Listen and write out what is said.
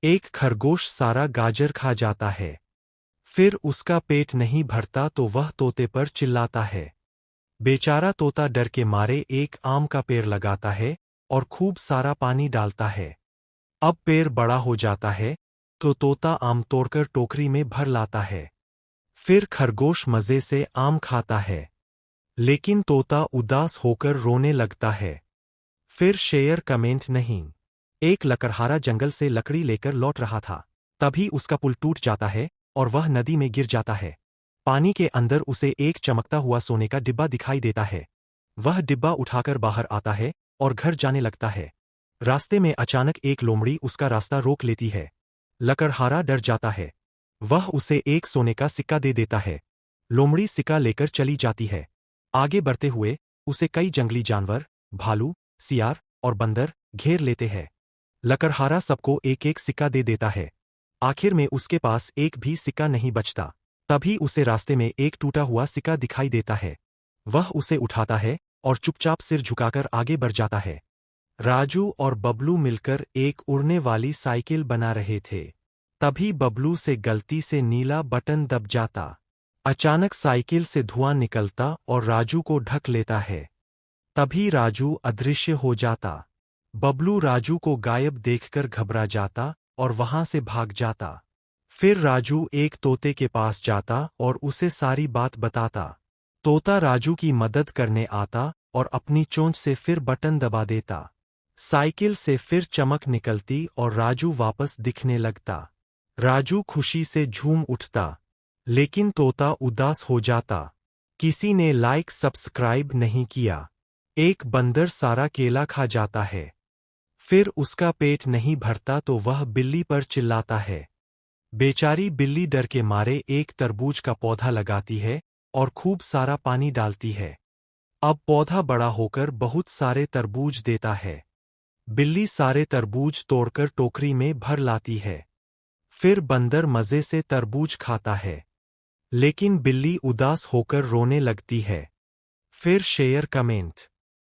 एक खरगोश सारा गाजर खा जाता है। फिर उसका पेट नहीं भरता तो वह तोते पर चिल्लाता है। बेचारा तोता डर के मारे एक आम का पेड़ लगाता है और खूब सारा पानी डालता है। अब पेड़ बड़ा हो जाता है तो तोता आम तोड़कर टोकरी में भर लाता है। फिर खरगोश मजे से आम खाता है, लेकिन तोता उदास होकर रोने लगता है। फिर शेयर कमेंट नहीं। एक लकड़हारा जंगल से लकड़ी लेकर लौट रहा था। तभी उसका पुल टूट जाता है और वह नदी में गिर जाता है। पानी के अंदर उसे एक चमकता हुआ सोने का डिब्बा दिखाई देता है। वह डिब्बा उठाकर बाहर आता है और घर जाने लगता है। रास्ते में अचानक एक लोमड़ी उसका रास्ता रोक लेती है। लकड़हारा डर जाता है। वह उसे एक सोने का सिक्का दे देता है। लोमड़ी सिक्का लेकर चली जाती है। आगे बढ़ते हुए उसे कई जंगली जानवर, भालू, सियार और बंदर घेर लेते हैं। लकड़हारा सबको एक एक सिक्का दे देता है। आखिर में उसके पास एक भी सिक्का नहीं बचता। तभी उसे रास्ते में एक टूटा हुआ सिक्का दिखाई देता है। वह उसे उठाता है और चुपचाप सिर झुकाकर आगे बढ़ जाता है। राजू और बबलू मिलकर एक उड़ने वाली साइकिल बना रहे थे। तभी बबलू से गलती से नीला बटन दब जाता। अचानक साइकिल से धुआं निकलता और राजू को ढक लेता है। तभी राजू अदृश्य हो जाता। बबलू राजू को गायब देखकर घबरा जाता और वहां से भाग जाता। फिर राजू एक तोते के पास जाता और उसे सारी बात बताता। तोता राजू की मदद करने आता और अपनी चोंच से फिर बटन दबा देता। साइकिल से फिर चमक निकलती और राजू वापस दिखने लगता। राजू खुशी से झूम उठता, लेकिन तोता उदास हो जाता। किसी ने लाइक सब्सक्राइब नहीं किया। एक बंदर सारा केला खा जाता है। फिर उसका पेट नहीं भरता तो वह बिल्ली पर चिल्लाता है। बेचारी बिल्ली डर के मारे एक तरबूज का पौधा लगाती है और खूब सारा पानी डालती है। अब पौधा बड़ा होकर बहुत सारे तरबूज देता है। बिल्ली सारे तरबूज तोड़कर टोकरी में भर लाती है। फिर बंदर मजे से तरबूज खाता है, लेकिन बिल्ली उदास होकर रोने लगती है। फिर शेयर कमेंट।